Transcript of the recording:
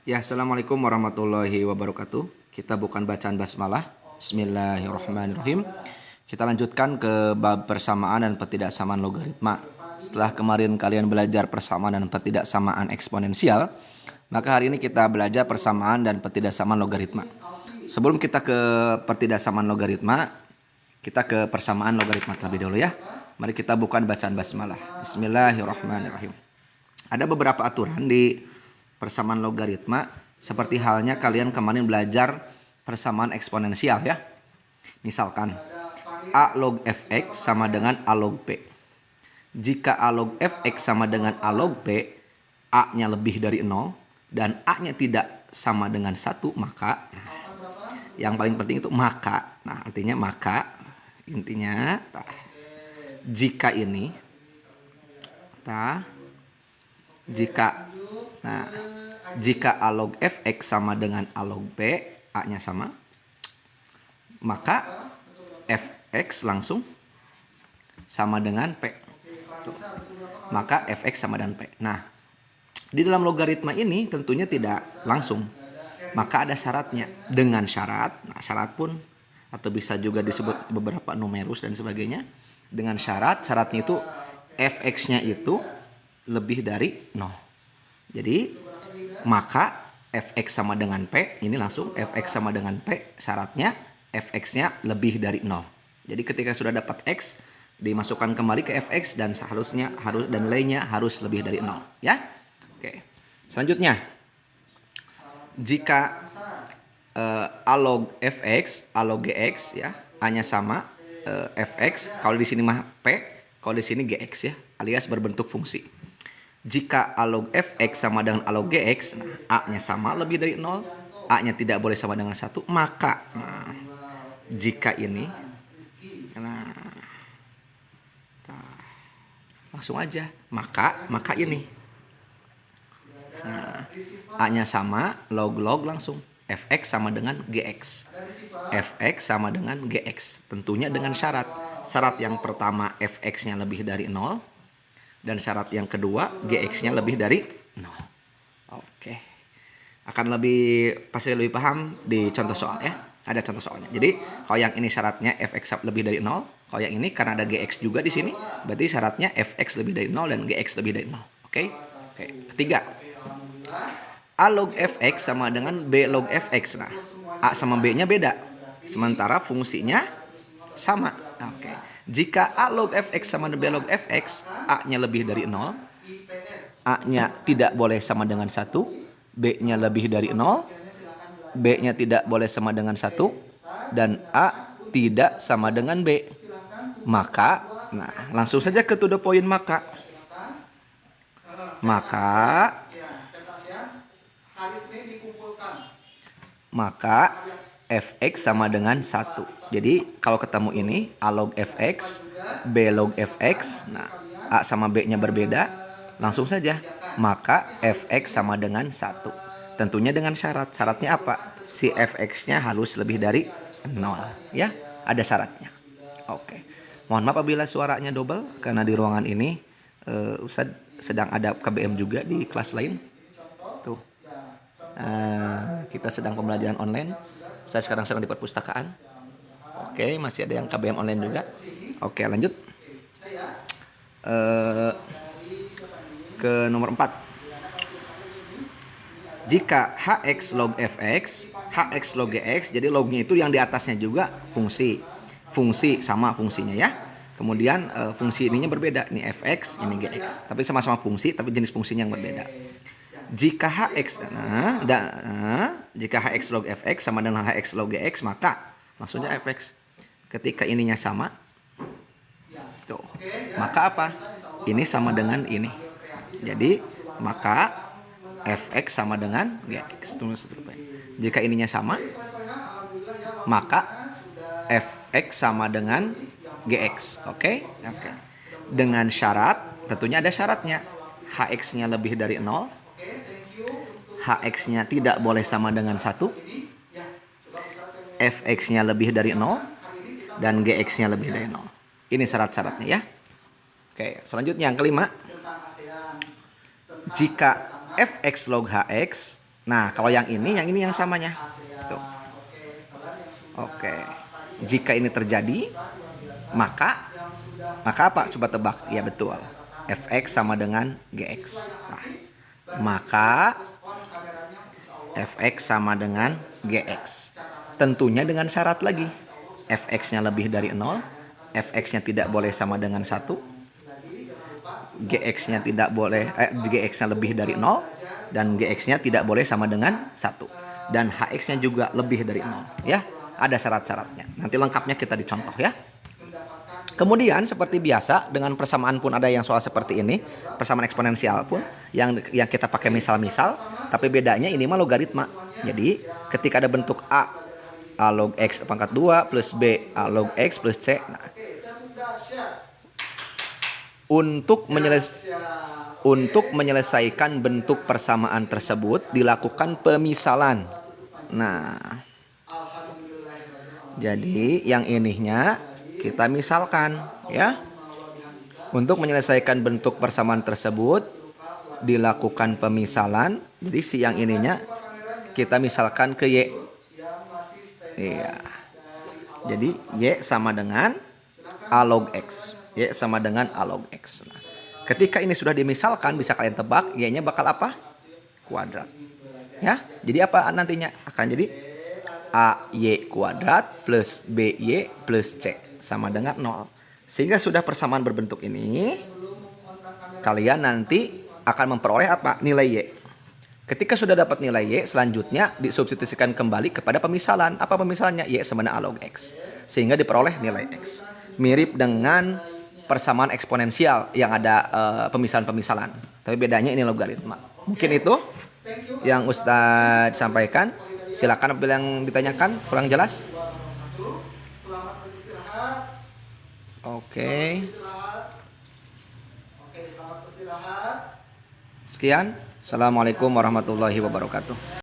Ya, Assalamualaikum warahmatullahi wabarakatuh. Kita bukan bacaan basmalah. Bismillahirrahmanirrahim. Kita lanjutkan ke bab persamaan dan ketidaksamaan logaritma. Setelah kemarin kalian belajar persamaan dan ketidaksamaan eksponensial, maka hari ini kita belajar persamaan dan ketidaksamaan logaritma. Sebelum kita ke ketidaksamaan logaritma, kita ke persamaan logaritma terlebih dahulu ya. Mari kita bukan bacaan basmalah. Bismillahirrahmanirrahim. Ada beberapa aturan di persamaan logaritma, seperti halnya kalian kemarin belajar persamaan eksponensial ya. Misalkan A log fx sama dengan A log p. Jika A log fx sama dengan A log p, A-nya lebih dari 0 dan A-nya tidak sama dengan 1, maka yang paling penting itu maka. Nah, artinya maka intinya jika ini jika A log fx sama dengan A log p, A-nya sama, maka fx langsung sama dengan p. Tuh. Maka fx sama dengan p. Nah, di dalam logaritma ini tentunya tidak langsung. Maka ada syaratnya. Dengan syarat, nah syarat pun atau bisa juga disebut beberapa numerus dan sebagainya. Dengan syaratnya itu fx-nya itu lebih dari 0. Jadi maka fx sama dengan p, ini langsung fx sama dengan p, syaratnya fx-nya lebih dari 0. Jadi ketika sudah dapat x, dimasukkan kembali ke fx dan nilainya harus lebih dari 0 ya. Oke. Selanjutnya, jika A log fx, A log gx ya, A-nya sama fx, kalau di sini mah p, kalau di sini gx ya, alias berbentuk fungsi. Jika A log fx sama dengan A log gx, nah, A-nya sama lebih dari 0, A-nya tidak boleh sama dengan 1, maka jika ini, langsung aja, maka ini. Nah, A-nya sama, log langsung. Fx sama dengan gx. Fx sama dengan gx. Tentunya dengan syarat. Syarat yang pertama fx-nya lebih dari 0. Dan syarat yang kedua, gx-nya lebih dari 0. Oke. Akan pasti lebih paham di contoh soal ya. Ada contoh soalnya. Jadi, kalau yang ini syaratnya fx lebih dari 0. Kalau yang ini karena ada gx juga di sini, berarti syaratnya fx lebih dari 0 dan gx lebih dari 0. Oke. Ketiga. A log fx sama dengan B log fx. Nah, A sama B-nya beda. Sementara fungsinya sama. Oke. Jika A log fx sama B log fx, A-nya lebih dari 0, A-nya tidak boleh sama dengan 1, B-nya lebih dari 0, B-nya tidak boleh sama dengan 1, dan A tidak sama dengan B. Maka, nah langsung saja ke to the point maka fx sama dengan 1. Jadi kalau ketemu ini A log fx, B log fx, nah A sama B-nya berbeda, langsung saja maka fx sama dengan 1. Tentunya dengan syarat. Syaratnya apa? Si fx-nya harus lebih dari 0 ya. Ada syaratnya. Oke. Mohon maaf apabila suaranya double karena di ruangan ini Ustadz sedang ada KBM juga di kelas lain. Tuh. Kita sedang pembelajaran online. Saya sekarang sedang di perpustakaan. Oke, masih ada yang KBM online juga. Oke, lanjut. Ke nomor 4. Jika hx log fx, hx log gx, jadi lognya itu yang di atasnya juga fungsi. Fungsi sama fungsinya ya. Kemudian fungsi ininya berbeda. Ini fx, ini gx. Tapi sama-sama fungsi, tapi jenis fungsinya yang berbeda. Jika jika hx log fx sama dengan hx log gx, maka maksudnya fx ketika ininya sama, tuh, maka apa? Ini sama dengan ini. Jadi maka fx sama dengan gx. Jika ininya sama, maka fx sama dengan gx. Oke. Dengan syarat, tentunya ada syaratnya. Hx-nya lebih dari 0. Hx-nya tidak boleh sama dengan 1. Fx-nya lebih dari 0. Dan gx-nya lebih dari 0. Ini syarat-syaratnya ya. Oke, selanjutnya yang kelima. Jika fx log hx. Nah, kalau yang ini yang samanya. Tuh. Oke. Jika ini terjadi, maka apa? Coba tebak. Ya betul. Fx sama dengan Gx. Nah, maka Fx sama dengan Gx. Tentunya dengan syarat lagi. Fx-nya lebih dari 0, Fx-nya tidak boleh sama dengan 1, Gx-nya tidak boleh Gx-nya lebih dari 0, dan Gx-nya tidak boleh sama dengan 1. Dan Hx-nya juga lebih dari 0, ya. Ada syarat-syaratnya. Nanti lengkapnya kita dicontoh ya. Kemudian seperti biasa dengan persamaan pun ada yang soal seperti ini, persamaan eksponensial pun yang kita pakai misal-misal, tapi bedanya ini mah logaritma. Jadi ketika ada bentuk A log X pangkat 2 plus B A log X plus C. Nah, untuk menyelesaikan bentuk persamaan tersebut dilakukan pemisalan. Nah, jadi yang ininya kita misalkan ya. Untuk menyelesaikan bentuk persamaan tersebut dilakukan pemisalan. Jadi si yang ininya kita misalkan ke Y. Iya. Jadi Y sama dengan A log X. Y sama dengan A log X. Nah, ketika ini sudah dimisalkan, bisa kalian tebak Y-nya bakal apa? Kuadrat. Ya, jadi apa nantinya? Akan jadi AY kuadrat plus BY plus C sama dengan 0. Sehingga sudah persamaan berbentuk ini, kalian nanti akan memperoleh apa? Nilai Y. Ketika sudah dapat nilai Y, selanjutnya disubstitusikan kembali kepada pemisalan. Apa pemisalannya? Y sama dengan A log X. Sehingga diperoleh nilai X. Mirip dengan persamaan eksponensial yang ada pemisalan-pemisalan. Tapi bedanya ini logaritma. Mungkin itu yang Ustadz sampaikan. Silakan apabila yang ditanyakan kurang jelas. Oke. Sekian. Assalamualaikum warahmatullahi wabarakatuh.